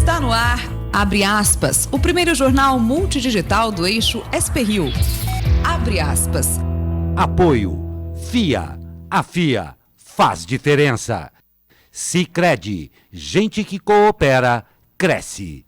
Está no ar, abre aspas, o primeiro jornal multidigital do eixo SP-Rio. Abre aspas. Apoio. FIA. A FIA faz diferença. Sicredi. Gente que coopera, cresce.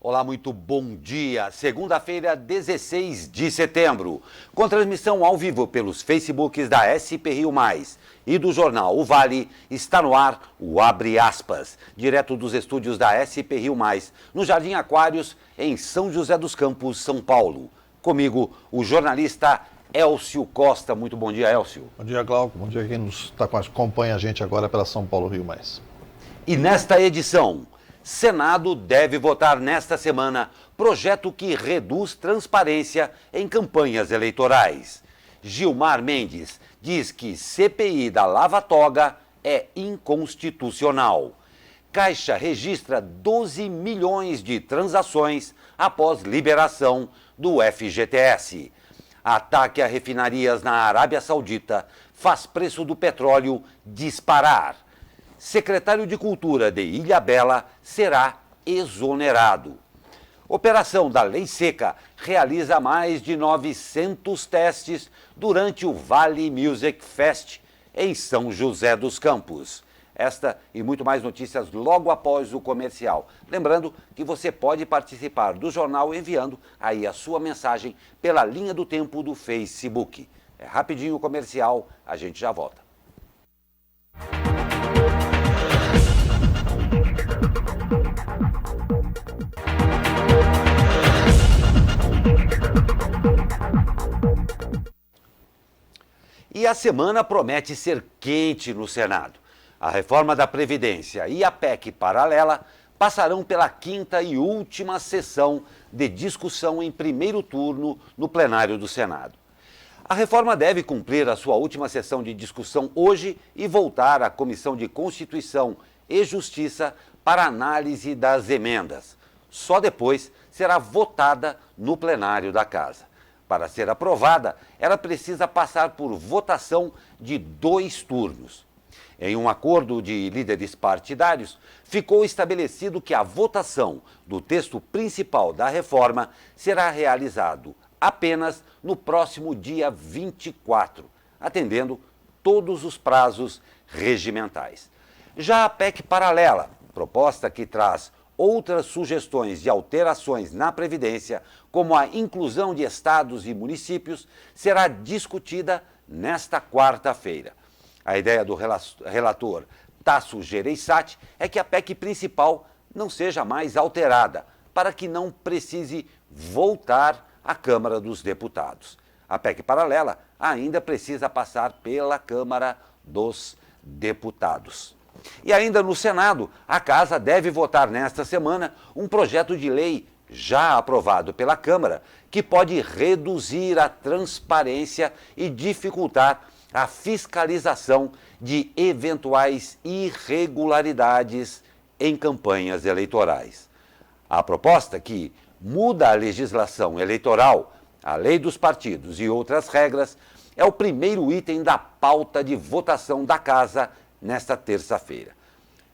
Olá, muito bom dia. Segunda-feira, 16 de setembro. Com transmissão ao vivo pelos Facebooks da SP-Rio Mais e do jornal O Vale, está no ar o Abre Aspas, direto dos estúdios da SP-Rio Mais, no Jardim Aquários, em São José dos Campos, São Paulo. Comigo, o jornalista Elcio Costa. Muito bom dia, Elcio. Bom dia, Glauco. Bom dia quem acompanha a gente agora pela São Paulo Rio Mais. E nesta edição, Senado deve votar nesta semana projeto que reduz transparência em campanhas eleitorais. Gilmar Mendes diz que CPI da Lava Toga é inconstitucional. Caixa registra 12 milhões de transações após liberação do FGTS. Ataque a refinarias na Arábia Saudita faz preço do petróleo disparar. Secretário de Cultura de Ilhabela será exonerado. Operação da Lei Seca realiza mais de 900 testes durante o Vale Music Fest em São José dos Campos. Esta e muito mais notícias logo após o comercial. Lembrando que você pode participar do jornal enviando aí a sua mensagem pela linha do tempo do Facebook. É rapidinho o comercial, a gente já volta. E a semana promete ser quente no Senado. A reforma da Previdência e a PEC paralela passarão pela quinta e última sessão de discussão em primeiro turno no plenário do Senado. A reforma deve cumprir a sua última sessão de discussão hoje e voltar à Comissão de Constituição e Justiça para análise das emendas. Só depois será votada no plenário da Casa. Para ser aprovada, ela precisa passar por votação de 2 turnos. Em um acordo de líderes partidários, ficou estabelecido que a votação do texto principal da reforma será realizado apenas no próximo dia 24, atendendo todos os prazos regimentais. Já a PEC paralela, proposta que traz outras sugestões de alterações na Previdência, como a inclusão de estados e municípios, será discutida nesta quarta-feira. A ideia do relator Tasso Gereissati é que a PEC principal não seja mais alterada, para que não precise voltar à Câmara dos Deputados. A PEC paralela ainda precisa passar pela Câmara dos Deputados. E ainda no Senado, a Casa deve votar nesta semana um projeto de lei já aprovado pela Câmara que pode reduzir a transparência e dificultar a fiscalização de eventuais irregularidades em campanhas eleitorais. A proposta, que muda a legislação eleitoral, a lei dos partidos e outras regras, é o primeiro item da pauta de votação da Casa nesta terça-feira.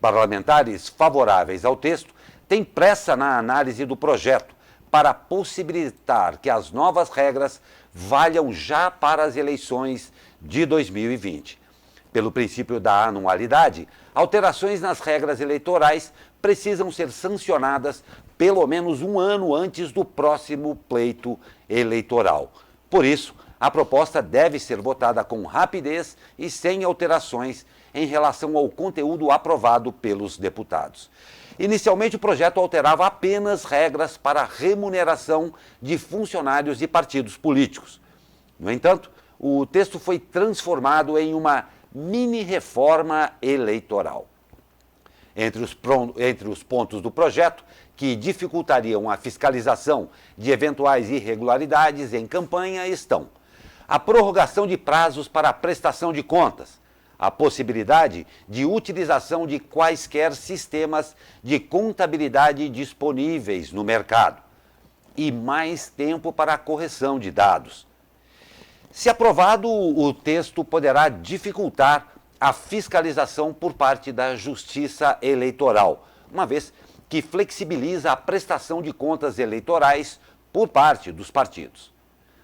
Parlamentares favoráveis ao texto têm pressa na análise do projeto para possibilitar que as novas regras valham já para as eleições de 2020. Pelo princípio da anualidade, alterações nas regras eleitorais precisam ser sancionadas pelo menos um ano antes do próximo pleito eleitoral. Por isso, a proposta deve ser votada com rapidez e sem alterações em relação ao conteúdo aprovado pelos deputados. Inicialmente, o projeto alterava apenas regras para a remuneração de funcionários de partidos políticos. No entanto, o texto foi transformado em uma mini-reforma eleitoral. Entre os pontos do projeto que dificultariam a fiscalização de eventuais irregularidades em campanha estão a prorrogação de prazos para a prestação de contas, a possibilidade de utilização de quaisquer sistemas de contabilidade disponíveis no mercado e mais tempo para a correção de dados. Se aprovado, o texto poderá dificultar a fiscalização por parte da Justiça Eleitoral, uma vez que flexibiliza a prestação de contas eleitorais por parte dos partidos.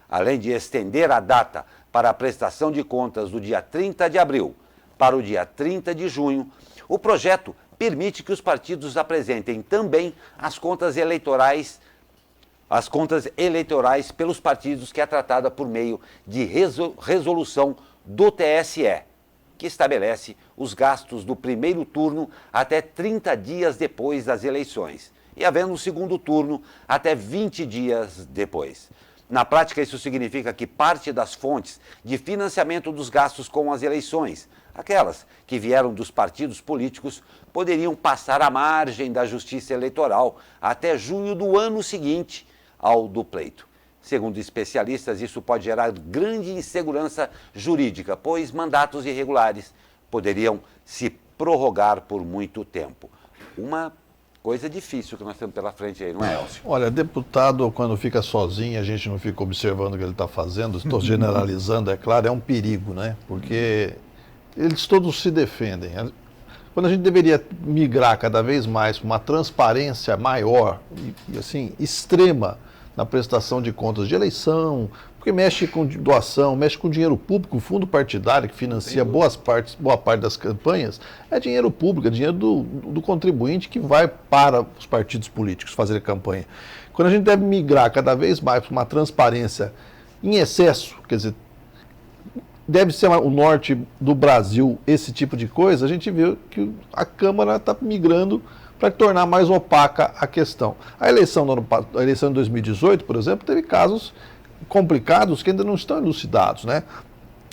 Além de estender a data para a prestação de contas do dia 30 de abril para o dia 30 de junho, o projeto permite que os partidos apresentem também as contas eleitorais pelos partidos, que é tratada por meio de resolução do TSE, que estabelece os gastos do primeiro turno até 30 dias depois das eleições e, havendo um segundo turno, até 20 dias depois. Na prática, isso significa que parte das fontes de financiamento dos gastos com as eleições, aquelas que vieram dos partidos políticos, poderiam passar à margem da Justiça Eleitoral até junho do ano seguinte ao do pleito. Segundo especialistas, isso pode gerar grande insegurança jurídica, pois mandatos irregulares poderiam se prorrogar por muito tempo. Uma coisa difícil que nós temos pela frente aí, não é, Elcio? Olha, deputado, quando fica sozinho, a gente não fica observando o que ele está fazendo, estou generalizando, é claro, é um perigo, né? Porque eles todos se defendem. Quando a gente deveria migrar cada vez mais para uma transparência maior e assim, extrema na prestação de contas de eleição, porque mexe com doação, mexe com dinheiro público, o fundo partidário que financia boa parte das campanhas, é dinheiro público, é dinheiro do contribuinte que vai para os partidos políticos fazer campanha. Quando a gente deve migrar cada vez mais para uma transparência em excesso, quer dizer, deve ser o norte do Brasil esse tipo de coisa, a gente vê que a Câmara está migrando para tornar mais opaca a questão. A eleição de 2018, por exemplo, teve casos complicados que ainda não estão elucidados, né?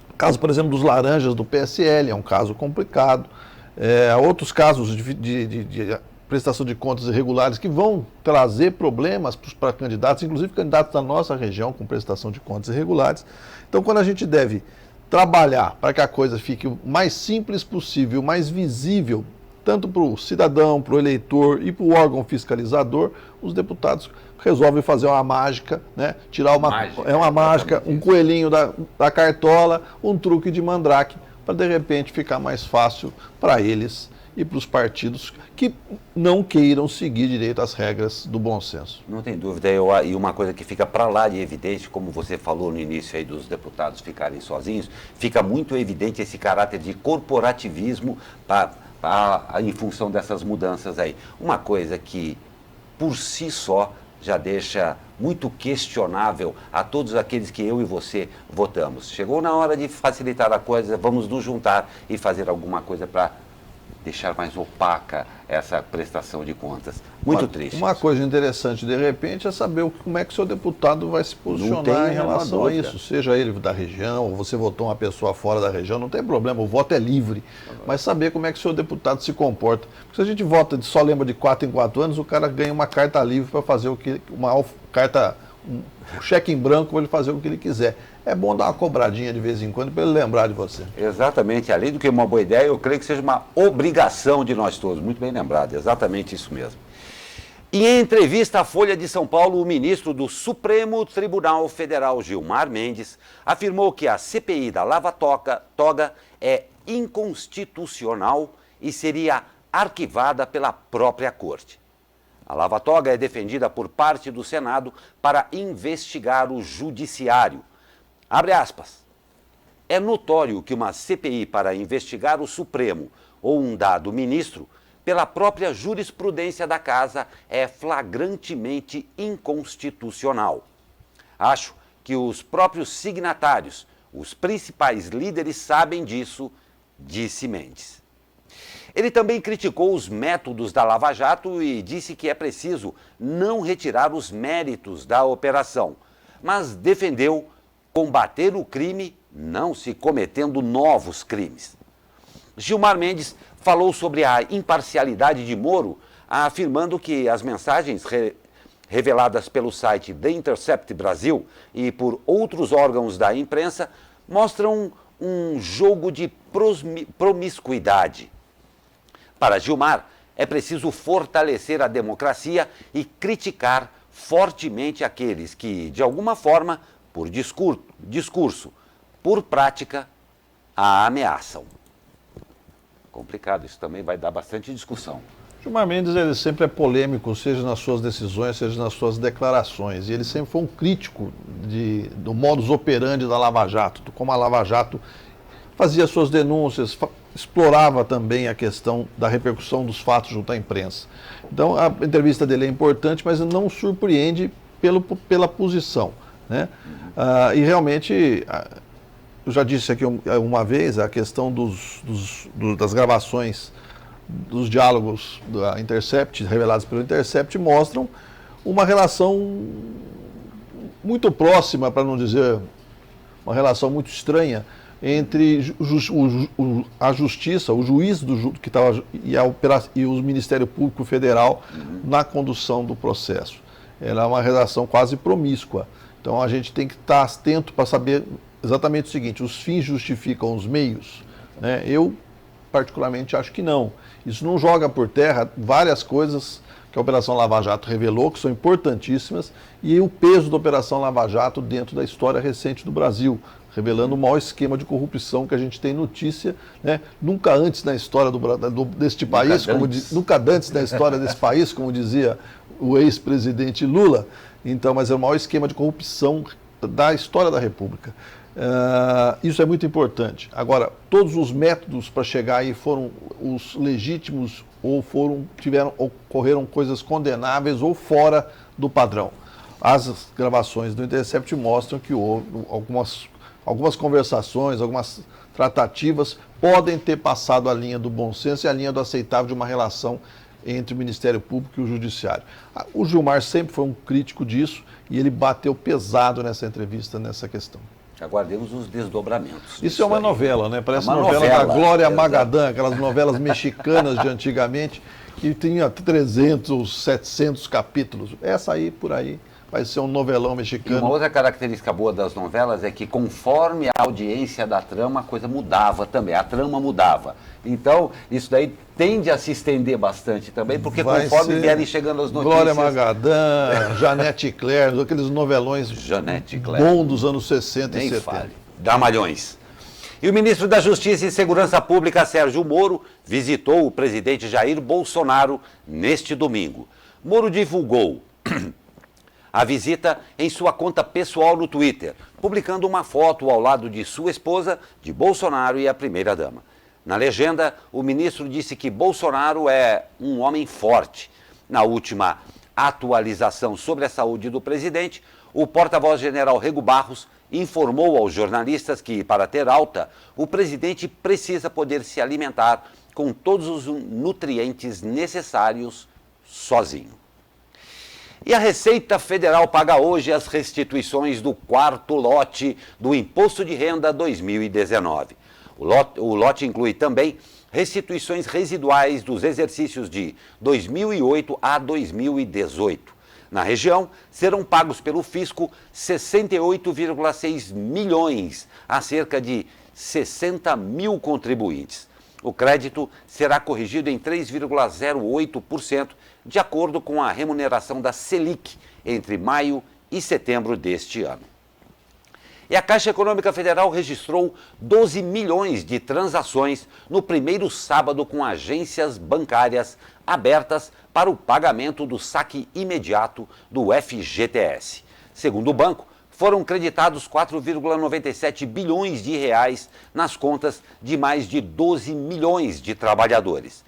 O caso, por exemplo, dos laranjas do PSL é um caso complicado. Outros casos de prestação de contas irregulares que vão trazer problemas para candidatos, inclusive candidatos da nossa região com prestação de contas irregulares. Então, quando a gente deve trabalhar para que a coisa fique o mais simples possível, mais visível, tanto para o cidadão, para o eleitor e para o órgão fiscalizador, os deputados resolvem fazer uma mágica, né? Tirar uma mágica, um coelhinho da cartola, um truque de mandrake, para de repente ficar mais fácil para eles e para os partidos que não queiram seguir direito as regras do bom senso. Não tem dúvida, e uma coisa que fica para lá de evidente, como você falou no início aí dos deputados ficarem sozinhos, fica muito evidente esse caráter de corporativismo em função dessas mudanças aí. Uma coisa que, por si só, já deixa muito questionável a todos aqueles que eu e você votamos. Chegou na hora de facilitar a coisa, vamos nos juntar e fazer alguma coisa para deixar mais opaca essa prestação de contas. Muito triste. Uma coisa interessante, de repente, é saber como é que o seu deputado vai se posicionar em relação a isso. Seja ele da região, ou você votou uma pessoa fora da região, não tem problema, o voto é livre. Mas saber como é que o seu deputado se comporta. Porque se a gente vota, só lembra de 4 em 4 anos, o cara ganha uma carta livre para fazer um cheque em branco para ele fazer o que ele quiser. É bom dar uma cobradinha de vez em quando para ele lembrar de você. Exatamente. Além do que uma boa ideia, eu creio que seja uma obrigação de nós todos. Muito bem lembrado. Exatamente isso mesmo. E em entrevista à Folha de São Paulo, o ministro do Supremo Tribunal Federal, Gilmar Mendes, afirmou que a CPI da Lava Toga é inconstitucional e seria arquivada pela própria Corte. A Lava Toga é defendida por parte do Senado para investigar o Judiciário. Abre aspas. É notório que uma CPI para investigar o Supremo ou um dado ministro, pela própria jurisprudência da Casa, é flagrantemente inconstitucional. Acho que os próprios signatários, os principais líderes, sabem disso, disse Mendes. Ele também criticou os métodos da Lava Jato e disse que é preciso não retirar os méritos da operação, mas defendeu combater o crime, não se cometendo novos crimes. Gilmar Mendes falou sobre a imparcialidade de Moro, afirmando que as mensagens reveladas pelo site The Intercept Brasil e por outros órgãos da imprensa mostram um jogo de promiscuidade. Para Gilmar, é preciso fortalecer a democracia e criticar fortemente aqueles que, de alguma forma, por discurso, por prática, a ameaçam. Complicado, isso também vai dar bastante discussão. Gilmar Mendes, ele sempre é polêmico, seja nas suas decisões, seja nas suas declarações. E ele sempre foi um crítico do modus operandi da Lava Jato, de como a Lava Jato fazia suas denúncias, explorava também a questão da repercussão dos fatos junto à imprensa. Então, a entrevista dele é importante, mas não surpreende pela posição, né? E realmente, eu já disse aqui uma vez, a questão das gravações dos diálogos da Intercept, revelados pelo Intercept, mostram uma relação muito próxima, para não dizer uma relação muito estranha, entre a Justiça, o juiz que estava e o Ministério Público Federal na condução do processo. Ela é uma relação quase promíscua. Então a gente tem que estar atento para saber exatamente o seguinte: os fins justificam os meios, né? Eu particularmente acho que não. Isso não joga por terra várias coisas que a Operação Lava Jato revelou, que são importantíssimas, e o peso da Operação Lava Jato dentro da história recente do Brasil, revelando o maior esquema de corrupção que a gente tem notícia, né? Nunca antes na história deste país, nunca antes na história desse país, como dizia o ex-presidente Lula. Então, mas é o maior esquema de corrupção da história da República. Isso é muito importante. Agora, todos os métodos para chegar aí foram os legítimos ou ocorreram coisas condenáveis ou fora do padrão. As gravações do Intercept mostram que houve algumas conversações, algumas tratativas podem ter passado a linha do bom senso e a linha do aceitável de uma relação entre o Ministério Público e o Judiciário. O Gilmar sempre foi um crítico disso e ele bateu pesado nessa entrevista, nessa questão. Aguardemos os desdobramentos. Isso é uma novela, né? Parece uma novela da Glória Magadã, aquelas novelas mexicanas de antigamente, que tinha 300, 700 capítulos. Essa aí, por aí, vai ser um novelão mexicano. E uma outra característica boa das novelas é que, conforme a audiência da trama, a coisa mudava também, a trama mudava. Então, isso daí tende a se estender bastante também, porque conforme vierem chegando as notícias... Glória Magadã, Janete Claire, aqueles novelões bons dos anos 60 e 70. Fale. Dramalhões. E o ministro da Justiça e Segurança Pública, Sérgio Moro, visitou o presidente Jair Bolsonaro neste domingo. Moro divulgou a visita em sua conta pessoal no Twitter, publicando uma foto ao lado de sua esposa, de Bolsonaro e a primeira-dama. Na legenda, o ministro disse que Bolsonaro é um homem forte. Na última atualização sobre a saúde do presidente, o porta-voz-general Rego Barros informou aos jornalistas que, para ter alta, o presidente precisa poder se alimentar com todos os nutrientes necessários sozinho. E a Receita Federal paga hoje as restituições do quarto lote do Imposto de Renda 2019. O lote inclui também restituições residuais dos exercícios de 2008 a 2018. Na região, serão pagos pelo fisco 68,6 milhões a cerca de 60 mil contribuintes. O crédito será corrigido em 3,08%, de acordo com a remuneração da Selic, entre maio e setembro deste ano. E a Caixa Econômica Federal registrou 12 milhões de transações no primeiro sábado com agências bancárias abertas para o pagamento do saque imediato do FGTS. Segundo o banco, foram creditados 4,97 bilhões de reais nas contas de mais de 12 milhões de trabalhadores.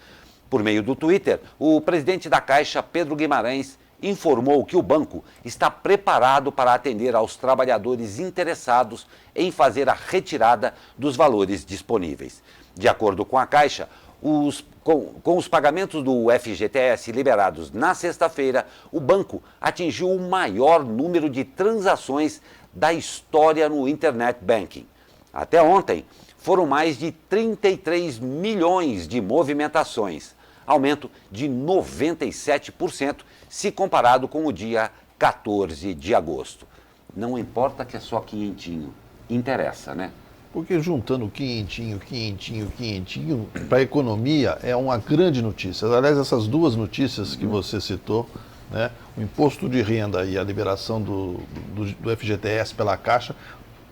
Por meio do Twitter, o presidente da Caixa, Pedro Guimarães, informou que o banco está preparado para atender aos trabalhadores interessados em fazer a retirada dos valores disponíveis. De acordo com a Caixa, com os pagamentos do FGTS liberados na sexta-feira, o banco atingiu o maior número de transações da história no Internet Banking. Até ontem, foram mais de 33 milhões de movimentações, aumento de 97% se comparado com o dia 14 de agosto. Não importa que é só quinhentinho, interessa, né? Porque juntando quinhentinho, para a economia é uma grande notícia. Aliás, essas duas notícias que você citou, né, o imposto de renda e a liberação do FGTS pela Caixa,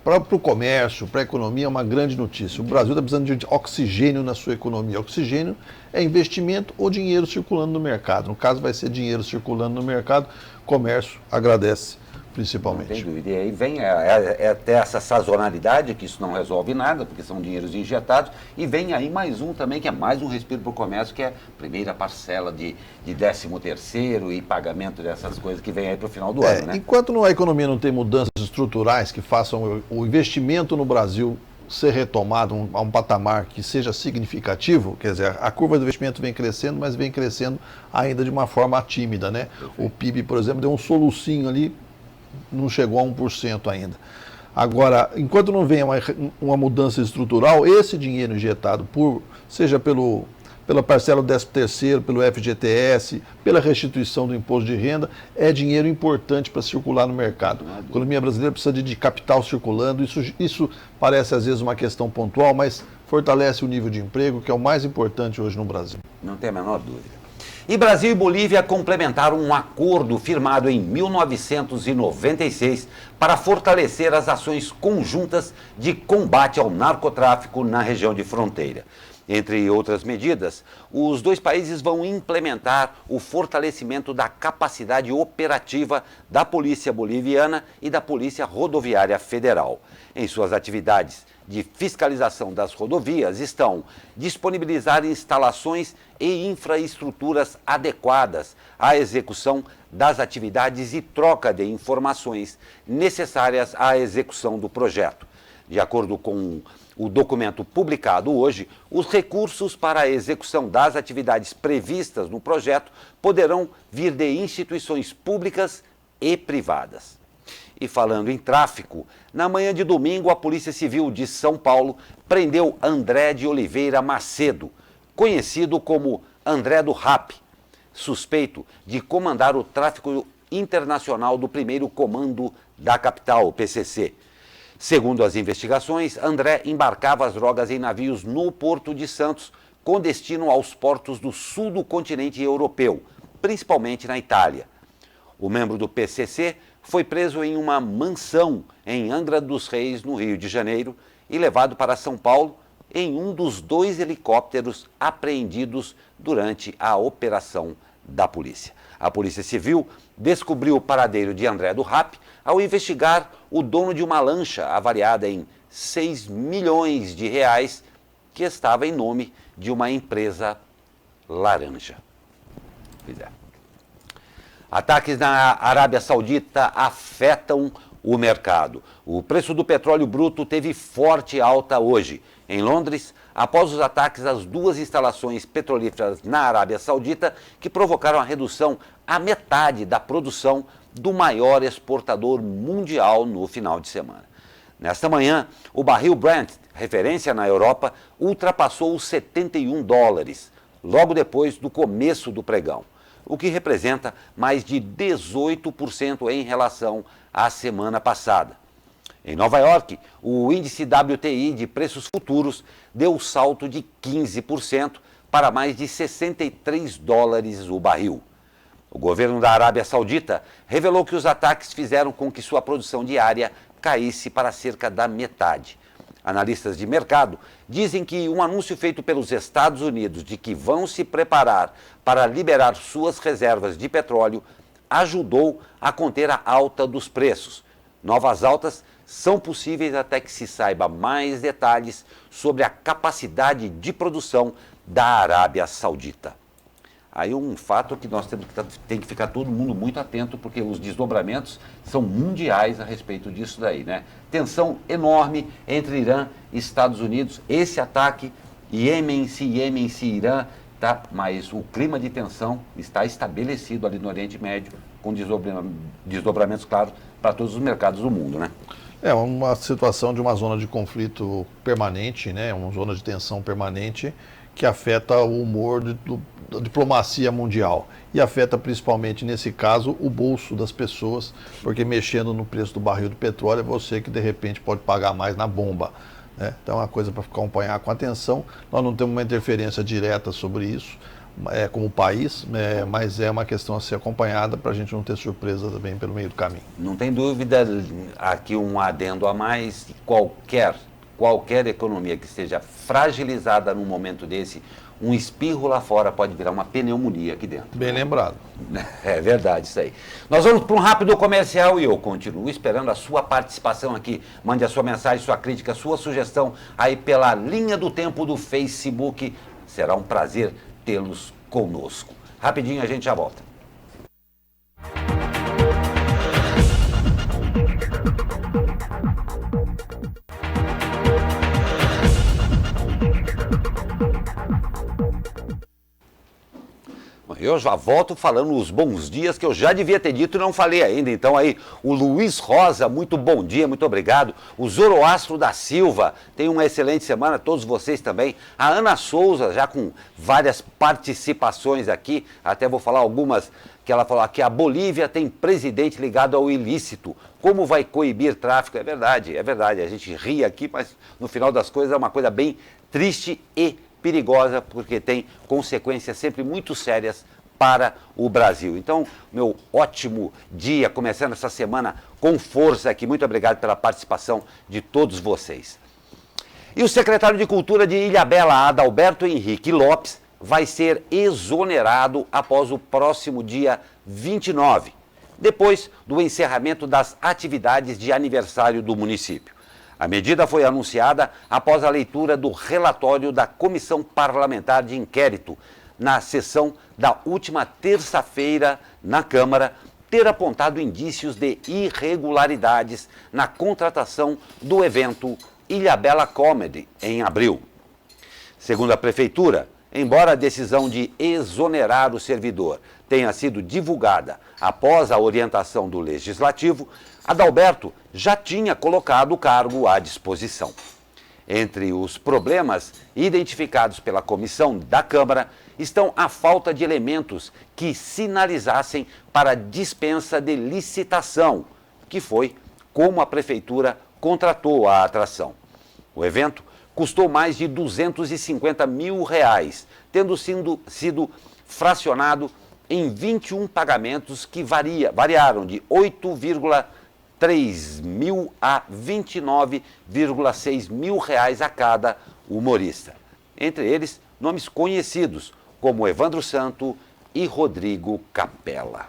para o comércio, para a economia, é uma grande notícia. O Brasil está precisando de oxigênio na sua economia. Oxigênio é investimento ou dinheiro circulando no mercado. No caso, vai ser dinheiro circulando no mercado. Comércio agradece, principalmente. Não tem dúvida. E aí vem até essa sazonalidade, que isso não resolve nada, porque são dinheiros injetados. E vem aí mais um também, que é mais um respiro para o comércio, que é a primeira parcela de 13º e pagamento dessas coisas que vem aí para o final do ano, né? Enquanto a economia não tem mudanças estruturais que façam o investimento no Brasil ser retomado a um patamar que seja significativo, quer dizer, a curva do investimento vem crescendo, mas vem crescendo ainda de uma forma tímida, né? O PIB, por exemplo, deu um solucinho ali, não chegou a 1% ainda. Agora, enquanto não vem uma mudança estrutural, esse dinheiro injetado, seja pela parcela do 13º, pelo FGTS, pela restituição do imposto de renda, é dinheiro importante para circular no mercado. A economia brasileira precisa de capital circulando, isso parece às vezes uma questão pontual, mas fortalece o nível de emprego, que é o mais importante hoje no Brasil. Não tem a menor dúvida. E Brasil e Bolívia complementaram um acordo firmado em 1996 para fortalecer as ações conjuntas de combate ao narcotráfico na região de fronteira. Entre outras medidas, os dois países vão implementar o fortalecimento da capacidade operativa da Polícia Boliviana e da Polícia Rodoviária Federal. Em suas atividades de fiscalização das rodovias estão disponibilizar instalações e infraestruturas adequadas à execução das atividades e troca de informações necessárias à execução do projeto. De acordo com o documento publicado hoje, os recursos para a execução das atividades previstas no projeto poderão vir de instituições públicas e privadas. E falando em tráfico, na manhã de domingo, a Polícia Civil de São Paulo prendeu André de Oliveira Macedo, conhecido como André do Rap, suspeito de comandar o tráfico internacional do primeiro comando da capital, o PCC. Segundo as investigações, André embarcava as drogas em navios no Porto de Santos, com destino aos portos do sul do continente europeu, principalmente na Itália. O membro do PCC foi preso em uma mansão em Angra dos Reis, no Rio de Janeiro, e levado para São Paulo em um dos 2 helicópteros apreendidos durante a operação da polícia. A Polícia Civil descobriu o paradeiro de André do Rap ao investigar o dono de uma lancha avaliada em 6 milhões de reais que estava em nome de uma empresa laranja. Pois é. Ataques na Arábia Saudita afetam o mercado. O preço do petróleo bruto teve forte alta hoje. Em Londres, após os ataques às 2 instalações petrolíferas na Arábia Saudita, que provocaram a redução à metade da produção do maior exportador mundial no final de semana. Nesta manhã, o barril Brent, referência na Europa, ultrapassou os $71, logo depois do começo do pregão, o que representa mais de 18% em relação à semana passada. Em Nova York, o índice WTI de preços futuros deu salto de 15% para mais de $63 o barril. O governo da Arábia Saudita revelou que os ataques fizeram com que sua produção diária caísse para cerca da metade. Analistas de mercado dizem que um anúncio feito pelos Estados Unidos de que vão se preparar para liberar suas reservas de petróleo ajudou a conter a alta dos preços. Novas altas são possíveis até que se saiba mais detalhes sobre a capacidade de produção da Arábia Saudita. Aí um fato que nós tem que ficar todo mundo muito atento, porque os desdobramentos são mundiais a respeito disso daí, né? Tensão enorme entre Irã e Estados Unidos. Esse ataque, Iêmen, se Irã, tá? Mas o clima de tensão está estabelecido ali no Oriente Médio, com desdobramentos, claro, para todos os mercados do mundo, né? É uma situação de uma zona de conflito permanente, né? Uma zona de tensão permanente que afeta o humor da diplomacia mundial e afeta principalmente, nesse caso, o bolso das pessoas, porque mexendo no preço do barril do petróleo é você que de repente pode pagar mais na bomba, né? Então é uma coisa para acompanhar com atenção. Nós não temos uma interferência direta sobre isso, como país, mas é uma questão a ser acompanhada para a gente não ter surpresa também pelo meio do caminho. Não tem dúvida, aqui um adendo a mais, qualquer economia que esteja fragilizada num momento desse, um espirro lá fora pode virar uma pneumonia aqui dentro. Bem lembrado. É verdade isso aí. Nós vamos para um rápido comercial e eu continuo esperando a sua participação aqui. Mande a sua mensagem, sua crítica, sua sugestão aí pela linha do tempo do Facebook. Será um prazer tê-los conosco. Rapidinho a gente já volta. Eu já volto falando os bons dias que eu já devia ter dito e não falei ainda. Então aí, o Luiz Rosa, muito bom dia, muito obrigado. O Zoroastro da Silva, tenham uma excelente semana, todos vocês também. A Ana Souza, já com várias participações aqui, até vou falar algumas que ela falou aqui. A Bolívia tem presidente ligado ao ilícito. Como vai coibir tráfico? É verdade. A gente ri aqui, mas no final das coisas é uma coisa bem triste e perigosa, porque tem consequências sempre muito sérias para o Brasil. Então, meu ótimo dia, começando essa semana com força aqui. Muito obrigado pela participação de todos vocês. E o secretário de Cultura de Ilhabela, Adalberto Henrique Lopes, vai ser exonerado após o próximo dia 29, depois do encerramento das atividades de aniversário do município. A medida foi anunciada após a leitura do relatório da Comissão Parlamentar de Inquérito, na sessão da última terça-feira na Câmara, ter apontado indícios de irregularidades na contratação do evento Ilhabela Comedy, em abril. Segundo a Prefeitura, embora a decisão de exonerar o servidor tenha sido divulgada após a orientação do Legislativo, Adalberto já tinha colocado o cargo à disposição. Entre os problemas identificados pela comissão da Câmara estão a falta de elementos que sinalizassem para dispensa de licitação, que foi como a Prefeitura contratou a atração. O evento custou mais de R$250 mil, tendo sido fracionado em 21 pagamentos que variaram de 8,3 mil a 29,6 mil reais a cada humorista. Entre eles, nomes conhecidos como Evandro Santo e Rodrigo Capella.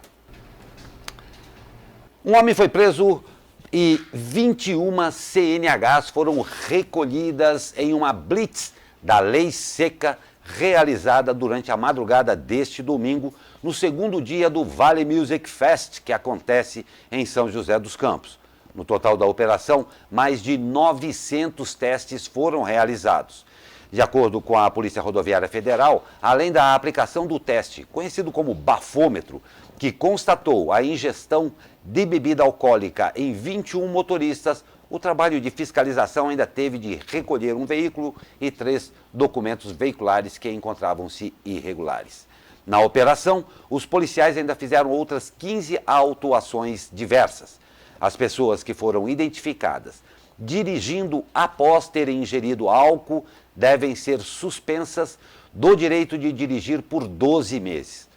Um homem foi preso e 21 CNHs foram recolhidas em uma blitz da Lei Seca realizada durante a madrugada deste domingo, no segundo dia do Vale Music Fest, que acontece em São José dos Campos. No total da operação, mais de 900 testes foram realizados. De acordo com a Polícia Rodoviária Federal, além da aplicação do teste, conhecido como bafômetro, que constatou a ingestão de bebida alcoólica em 21 motoristas, o trabalho de fiscalização ainda teve de recolher um veículo e 3 documentos veiculares que encontravam-se irregulares. Na operação, os policiais ainda fizeram outras 15 autuações diversas. As pessoas que foram identificadas dirigindo após terem ingerido álcool devem ser suspensas do direito de dirigir por 12 meses.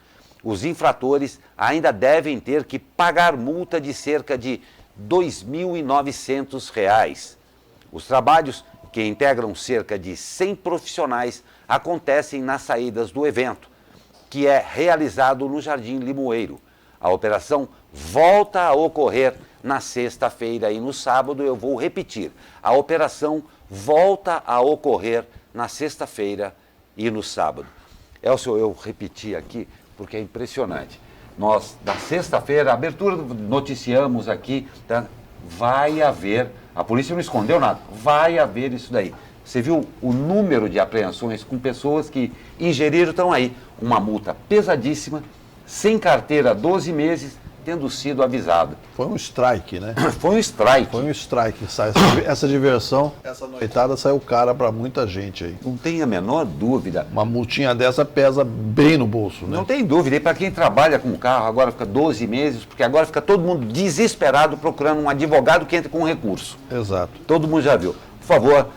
Os infratores ainda devem ter que pagar multa de cerca de R$ 2.900. Os trabalhos, que integram cerca de 100 profissionais, acontecem nas saídas do evento, que é realizado no Jardim Limoeiro. A operação volta a ocorrer na sexta-feira e no sábado. Eu vou repetir, a operação volta a ocorrer na sexta-feira e no sábado. Elcio, eu repeti aqui porque é impressionante. Nós, da sexta-feira, a abertura, noticiamos aqui, tá? Vai haver, a polícia não escondeu nada, vai haver isso daí. Você viu o número de apreensões com pessoas que ingeriram, estão aí, uma multa pesadíssima, sem carteira 12 meses, tendo sido avisado. Foi um strike, né? Foi um strike. Foi um strike. Essa diversão, essa noitada saiu cara para muita gente aí. Não tem a menor dúvida. Uma multinha dessa pesa bem no bolso, né? Não tem dúvida. E para quem trabalha com carro, agora fica 12 meses, porque agora fica todo mundo desesperado procurando um advogado que entre com recurso. Exato. Todo mundo já viu. Por favor,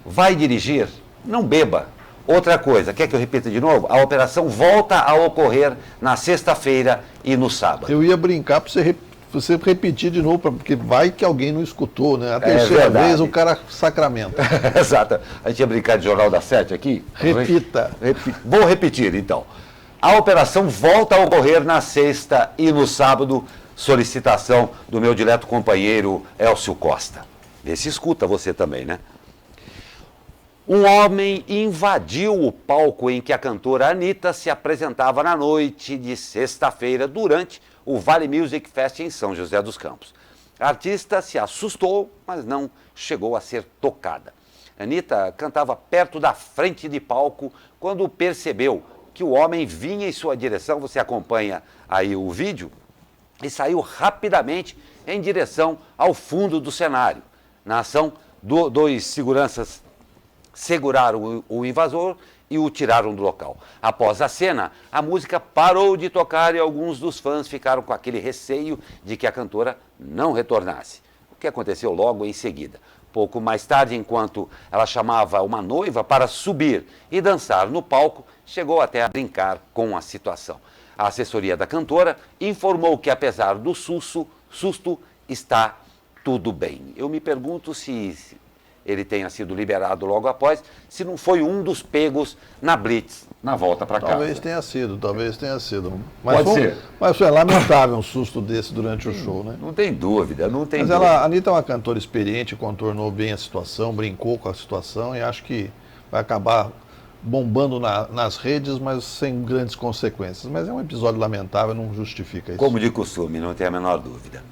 vai dirigir, não beba. Outra coisa, quer que eu repita de novo? A operação volta a ocorrer na sexta-feira e no sábado. Eu ia brincar para você repetir de novo, porque vai que alguém não escutou, né? A terceira vez o cara sacramenta. Exato. A gente ia brincar de Jornal da Sete aqui? Repita. Vou repetir, então. A operação volta a ocorrer na sexta e no sábado, solicitação do meu dileto companheiro Elcio Costa. Vê se escuta você também, né? Um homem invadiu o palco em que a cantora Anitta se apresentava na noite de sexta-feira durante o Vale Music Fest em São José dos Campos. A artista se assustou, mas não chegou a ser tocada. Anitta cantava perto da frente de palco quando percebeu que o homem vinha em sua direção, você acompanha aí o vídeo, e saiu rapidamente em direção ao fundo do cenário. Na ação, dois seguranças seguraram o invasor e o tiraram do local. Após a cena, a música parou de tocar e alguns dos fãs ficaram com aquele receio de que a cantora não retornasse. O que aconteceu logo em seguida? Pouco mais tarde, enquanto ela chamava uma noiva para subir e dançar no palco, chegou até a brincar com a situação. A assessoria da cantora informou que, apesar do susto, está tudo bem. Eu me pergunto se ele tenha sido liberado logo após, se não foi um dos pegos na Blitz, na volta para casa. Talvez tenha sido. Pode ser. Mas foi lamentável um susto desse durante o show, né? Não tem dúvida, não tem Mas dúvida. a Anitta é uma cantora experiente, contornou bem a situação, brincou com a situação e acho que vai acabar bombando nas redes, mas sem grandes consequências. Mas é um episódio lamentável, não justifica isso. Como de costume, não tem a menor dúvida.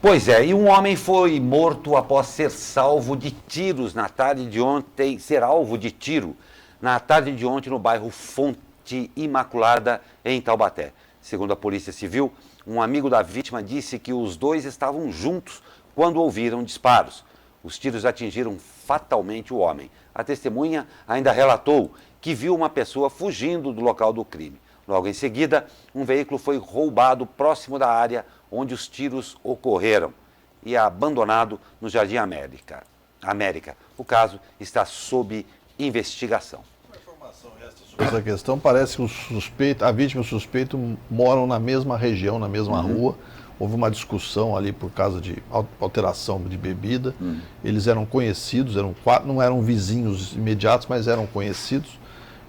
Pois é, e um homem foi morto após ser salvo de tiros na tarde de ontem, ser alvo de tiro na tarde de ontem no bairro Fonte Imaculada, em Taubaté. Segundo a Polícia Civil, um amigo da vítima disse que os dois estavam juntos quando ouviram disparos. Os tiros atingiram fatalmente o homem. A testemunha ainda relatou que viu uma pessoa fugindo do local do crime. Logo em seguida, um veículo foi roubado próximo da área onde os tiros ocorreram e abandonado no Jardim América. O caso está sob investigação. Uma informação extra sobre essa questão, parece que a vítima e o suspeito moram na mesma região, na mesma rua. Houve uma discussão ali por causa de alteração de bebida. Eles eram conhecidos, não eram vizinhos imediatos, mas eram conhecidos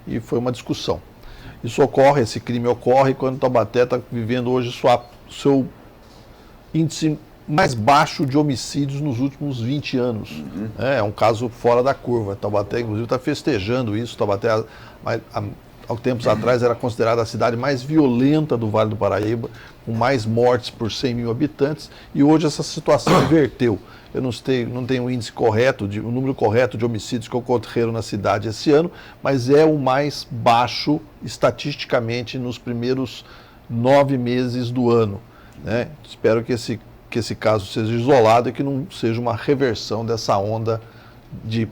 e foi uma discussão. Esse crime ocorre quando Taubaté está vivendo hoje seu índice mais baixo de homicídios nos últimos 20 anos. É um caso fora da curva. Taubaté, inclusive, está festejando isso. Taubaté, há tempos atrás, era considerada a cidade mais violenta do Vale do Paraíba, com mais mortes por 100 mil habitantes, e hoje essa situação inverteu. Eu não tenho o índice correto, o número correto de homicídios que ocorreram na cidade esse ano, mas é o mais baixo estatisticamente nos primeiros 9 meses do ano, né? Espero que esse caso seja isolado e que não seja uma reversão dessa onda de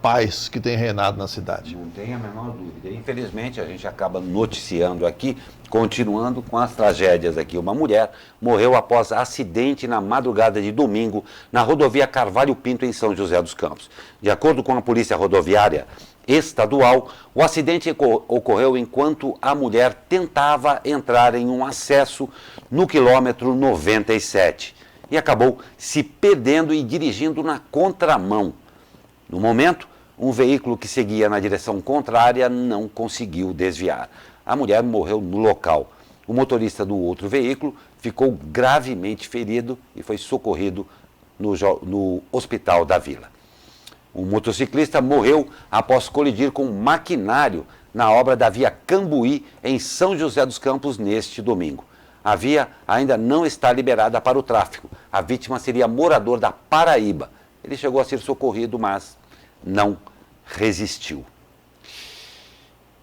paz que tem reinado na cidade. Não tem a menor dúvida. Infelizmente, a gente acaba noticiando aqui, continuando com as tragédias aqui. Uma mulher morreu após acidente na madrugada de domingo na rodovia Carvalho Pinto, em São José dos Campos. De acordo com a Polícia Rodoviária Estadual, o acidente ocorreu enquanto a mulher tentava entrar em um acesso no quilômetro 97 e acabou se perdendo e dirigindo na contramão. No momento, um veículo que seguia na direção contrária não conseguiu desviar. A mulher morreu no local. O motorista do outro veículo ficou gravemente ferido e foi socorrido no hospital da vila. Um motociclista morreu após colidir com um maquinário na obra da via Cambuí, em São José dos Campos, neste domingo. A via ainda não está liberada para o tráfego. A vítima seria morador da Paraíba. Ele chegou a ser socorrido, mas não resistiu.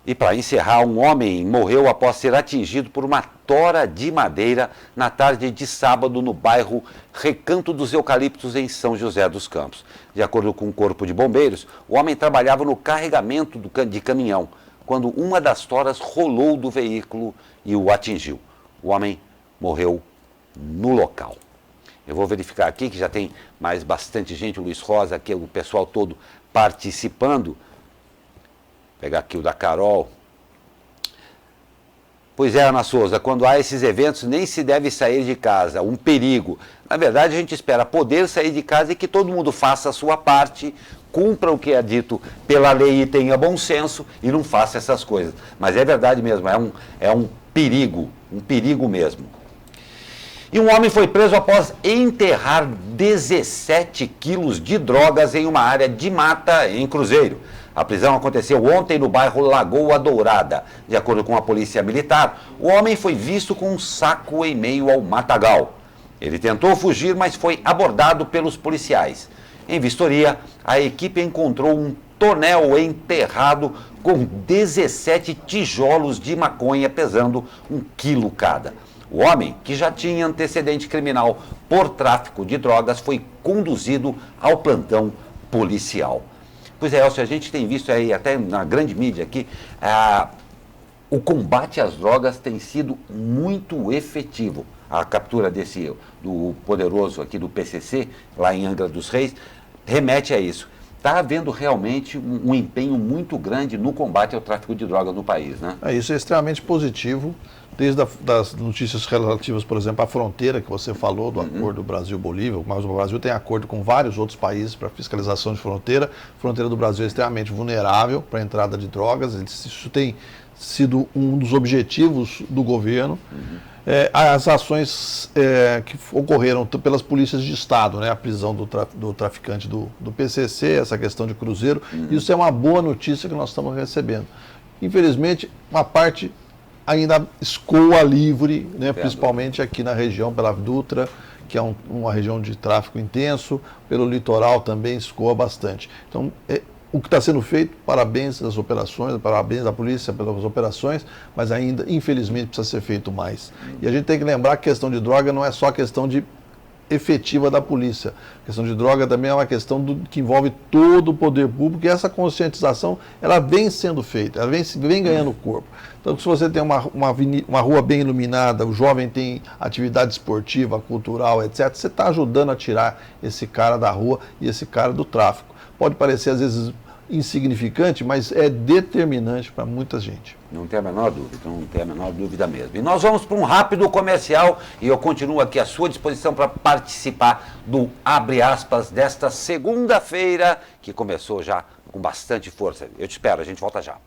E para encerrar, um homem morreu após ser atingido por uma tora de madeira na tarde de sábado no bairro Recanto dos Eucaliptos, em São José dos Campos. De acordo com o Corpo de Bombeiros, o homem trabalhava no carregamento de caminhão, quando uma das toras rolou do veículo e o atingiu. O homem morreu no local. Eu vou verificar aqui que já tem mais bastante gente, o Luiz Rosa, aqui, o pessoal todo participando. pegar aqui o da Carol. Pois é, Ana Souza, quando há esses eventos nem se deve sair de casa, um perigo. Na verdade, a gente espera poder sair de casa e que todo mundo faça a sua parte, cumpra o que é dito pela lei e tenha bom senso e não faça essas coisas. Mas é verdade mesmo, é um perigo mesmo. E um homem foi preso após enterrar 17 quilos de drogas em uma área de mata em Cruzeiro. A prisão aconteceu ontem no bairro Lagoa Dourada. De acordo com a polícia militar, o homem foi visto com um saco em meio ao matagal. Ele tentou fugir, mas foi abordado pelos policiais. Em vistoria, a equipe encontrou um tonel enterrado com 17 tijolos de maconha pesando 1 quilo cada. O homem, que já tinha antecedente criminal por tráfico de drogas, foi conduzido ao plantão policial. Pois é, Elcio, a gente tem visto aí, até na grande mídia aqui, o combate às drogas tem sido muito efetivo. A captura do poderoso aqui do PCC, lá em Angra dos Reis, remete a isso. Está havendo realmente um empenho muito grande no combate ao tráfico de drogas no país, né? Isso é extremamente positivo, desde das notícias relativas, por exemplo, à fronteira que você falou, do acordo Brasil-Bolívia, mas o Brasil tem acordo com vários outros países para fiscalização de fronteira. A fronteira do Brasil é extremamente vulnerável para a entrada de drogas, isso tem sido um dos objetivos do governo. As ações que ocorreram pelas polícias de Estado, né, a prisão do traficante do PCC, essa questão de Cruzeiro, isso é uma boa notícia que nós estamos recebendo. Infelizmente, uma parte ainda escoa livre, né, principalmente aqui na região, pela Dutra, que é uma região de tráfico intenso, pelo litoral também escoa bastante. Então, o que está sendo feito, parabéns às operações, parabéns à polícia pelas operações, mas ainda, infelizmente, precisa ser feito mais. E a gente tem que lembrar que a questão de droga não é só questão efetiva da polícia. A questão de droga também é uma questão que envolve todo o poder público, e essa conscientização ela vem sendo feita, ela vem ganhando corpo. Então, se você tem uma rua bem iluminada, o jovem tem atividade esportiva, cultural, etc., você está ajudando a tirar esse cara da rua e esse cara do tráfico. Pode parecer, às vezes, insignificante, mas é determinante para muita gente. Não tem a menor dúvida, não tem a menor dúvida mesmo. E nós vamos para um rápido comercial e eu continuo aqui à sua disposição para participar do Abre Aspas desta segunda-feira, que começou já com bastante força. Eu te espero, a gente volta já.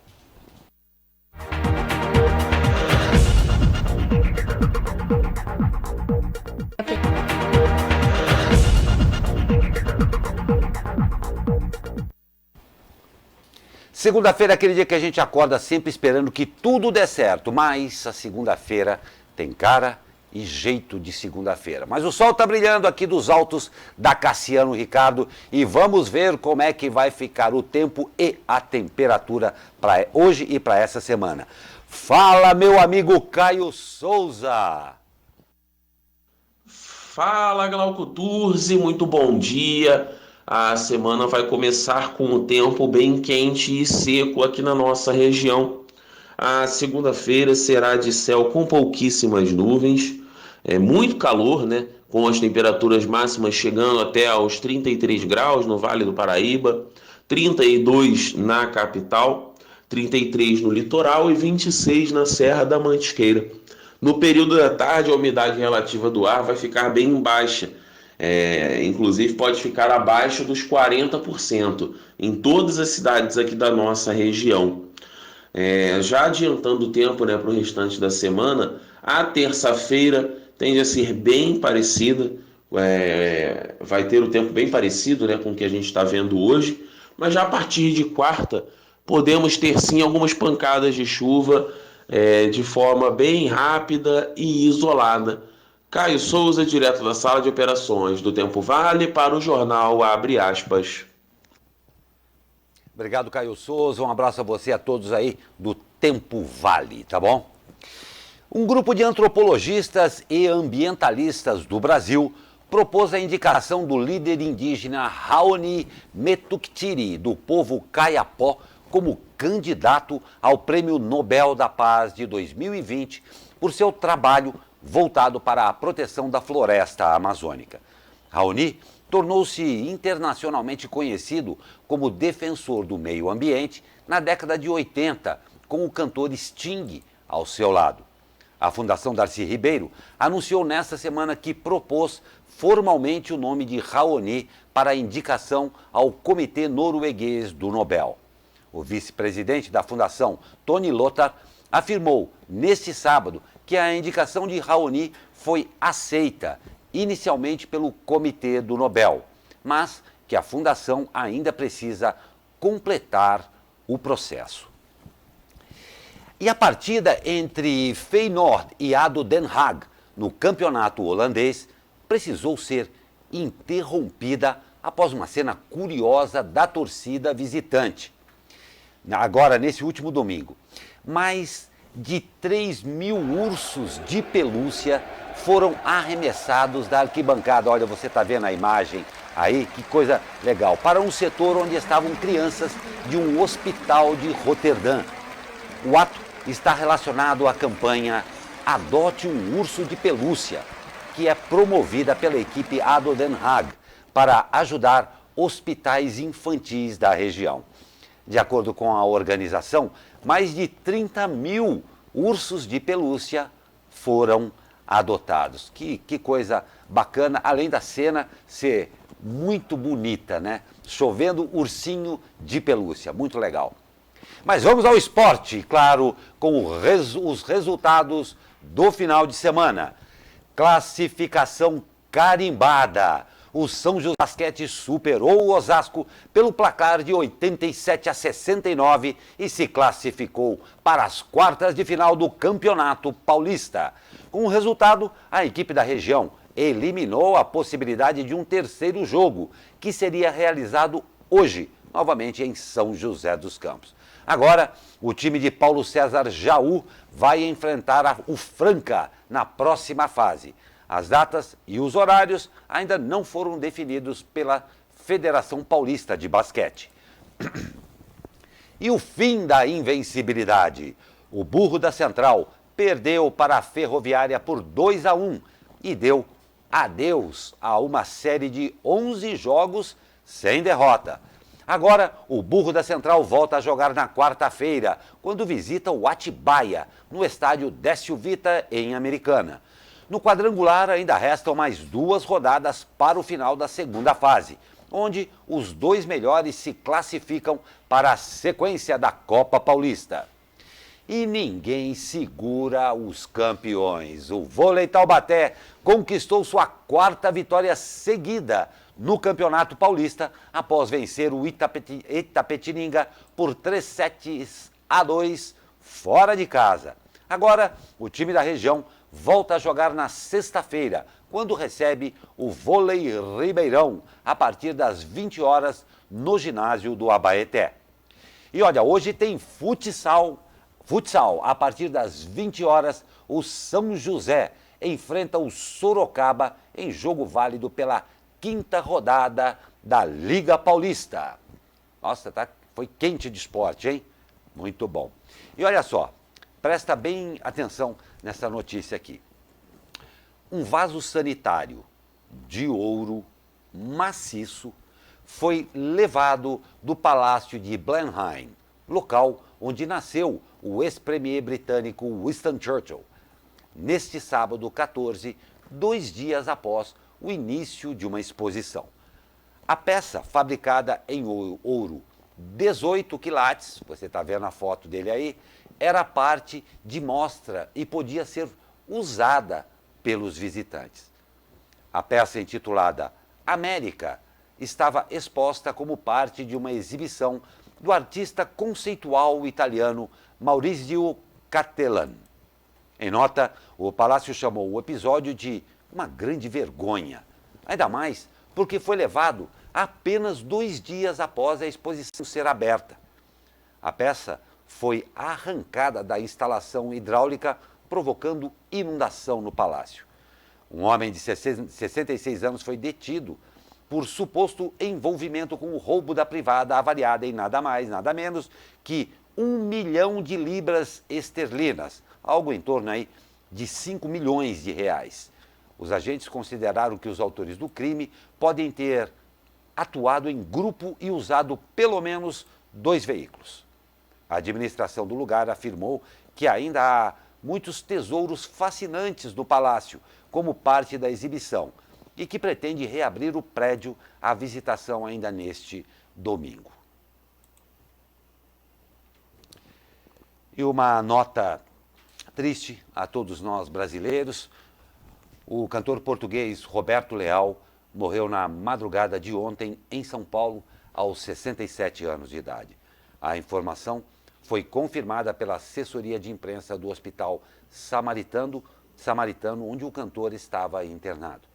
Segunda-feira é aquele dia que a gente acorda sempre esperando que tudo dê certo, mas a segunda-feira tem cara e jeito de segunda-feira. Mas o sol está brilhando aqui dos altos da Cassiano Ricardo e vamos ver como é que vai ficar o tempo e a temperatura para hoje e para essa semana. Fala, meu amigo Caio Souza! Fala, Glauco Turzi, muito bom dia. A semana vai começar com o tempo bem quente e seco aqui na nossa região. A segunda-feira será de céu com pouquíssimas nuvens, muito calor, né? Com as temperaturas máximas chegando até aos 33 graus no Vale do Paraíba, 32 na capital, 33 no litoral e 26 na Serra da Mantiqueira. No período da tarde, a umidade relativa do ar vai ficar bem baixa. Inclusive pode ficar abaixo dos 40% em todas as cidades aqui da nossa região. Já adiantando o tempo, né, para o restante da semana, a terça-feira tende a ser bem parecida, vai ter o tempo bem parecido, né, com o que a gente está vendo hoje, mas já a partir de quarta podemos ter sim algumas pancadas de chuva de forma bem rápida e isolada. Caio Souza, direto da sala de operações do Tempo Vale, para o jornal Abre Aspas. Obrigado, Caio Souza. Um abraço a você e a todos aí do Tempo Vale, tá bom? Um grupo de antropologistas e ambientalistas do Brasil propôs a indicação do líder indígena Raoni Metuktiri, do povo Kayapó, como candidato ao Prêmio Nobel da Paz de 2020 por seu trabalho voltado para a proteção da floresta amazônica. Raoni tornou-se internacionalmente conhecido como defensor do meio ambiente na década de 80, com o cantor Sting ao seu lado. A Fundação Darcy Ribeiro anunciou nesta semana que propôs formalmente o nome de Raoni para a indicação ao Comitê Norueguês do Nobel. O vice-presidente da Fundação, Tony Lothar, afirmou neste sábado que a indicação de Raoni foi aceita inicialmente pelo Comitê do Nobel, mas que a Fundação ainda precisa completar o processo. E a partida entre Feyenoord e ADO Den Haag, no campeonato holandês, precisou ser interrompida após uma cena curiosa da torcida visitante. Agora, nesse último domingo, mais de 3.000 ursos de pelúcia foram arremessados da arquibancada. Olha, você está vendo a imagem aí, que coisa legal, para um setor onde estavam crianças de um hospital de Roterdã. O ato está relacionado à campanha Adote um Urso de Pelúcia, que é promovida pela equipe ADO Den Haag para ajudar hospitais infantis da região. De acordo com a organização, mais de 30.000 ursos de pelúcia foram adotados. Que coisa bacana, além da cena ser muito bonita, né? Chovendo ursinho de pelúcia, muito legal. Mas vamos ao esporte, claro, com os resultados do final de semana. Classificação carimbada. O São José Basquete superou o Osasco pelo placar de 87-69 e se classificou para as quartas de final do Campeonato Paulista. Com o resultado, a equipe da região eliminou a possibilidade de um terceiro jogo, que seria realizado hoje, novamente em São José dos Campos. Agora, o time de Paulo César Jaú vai enfrentar o Franca na próxima fase. As datas e os horários ainda não foram definidos pela Federação Paulista de Basquete. E o fim da invencibilidade. O Burro da Central perdeu para a Ferroviária por 2-1 e deu adeus a uma série de 11 jogos sem derrota. Agora, o Burro da Central volta a jogar na quarta-feira, quando visita o Atibaia, no estádio Décio Vita, em Americana. No quadrangular, ainda restam mais 2 rodadas para o final da segunda fase, onde os 2 melhores se classificam para a sequência da Copa Paulista. E ninguém segura os campeões. O Vôlei Taubaté conquistou sua 4ª vitória seguida no Campeonato Paulista, após vencer o Itapetininga por 3-2 fora de casa. Agora, o time da região volta a jogar na sexta-feira, quando recebe o Vôlei Ribeirão, a partir das 20 horas, no ginásio do Abaeté. E olha, hoje tem futsal, a partir das 20 horas, o São José enfrenta o Sorocaba em jogo válido pela 5ª rodada da Liga Paulista. Nossa, foi quente de esporte, hein? Muito bom. E olha só, presta bem atenção nessa notícia aqui. Um vaso sanitário de ouro maciço foi levado do Palácio de Blenheim, local onde nasceu o ex-premier britânico Winston Churchill, neste sábado 14, 2 dias após o início de uma exposição. A peça, fabricada em ouro 18 quilates, você está vendo a foto dele aí, era parte de mostra e podia ser usada pelos visitantes. A peça, intitulada América, estava exposta como parte de uma exibição do artista conceitual italiano Maurizio Cattelan. Em nota, o Palácio chamou o episódio de uma grande vergonha, ainda mais porque foi levado apenas 2 dias após a exposição ser aberta. A peça foi arrancada da instalação hidráulica, provocando inundação no palácio. Um homem de 66 anos foi detido por suposto envolvimento com o roubo da privada, avaliada em nada mais, nada menos que 1 milhão de libras esterlinas, algo em torno aí de 5 milhões de reais. Os agentes consideraram que os autores do crime podem ter atuado em grupo e usado pelo menos 2 veículos. A administração do lugar afirmou que ainda há muitos tesouros fascinantes no palácio, como parte da exibição, e que pretende reabrir o prédio à visitação ainda neste domingo. E uma nota triste a todos nós brasileiros: o cantor português Roberto Leal morreu na madrugada de ontem em São Paulo, aos 67 anos de idade. A informação foi confirmada pela assessoria de imprensa do Hospital Samaritano, onde o cantor estava internado.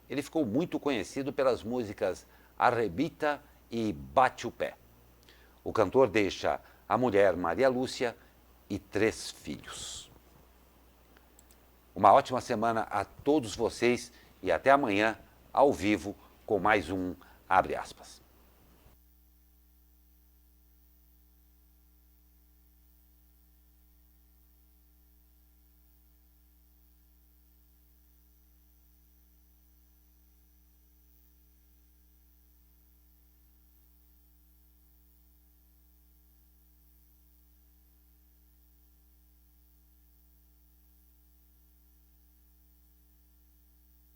Ele ficou muito conhecido pelas músicas Arrebita e Bate o Pé. O cantor deixa a mulher Maria Lúcia e 3 filhos. Uma ótima semana a todos vocês e até amanhã, ao vivo, com mais um Abre Aspas.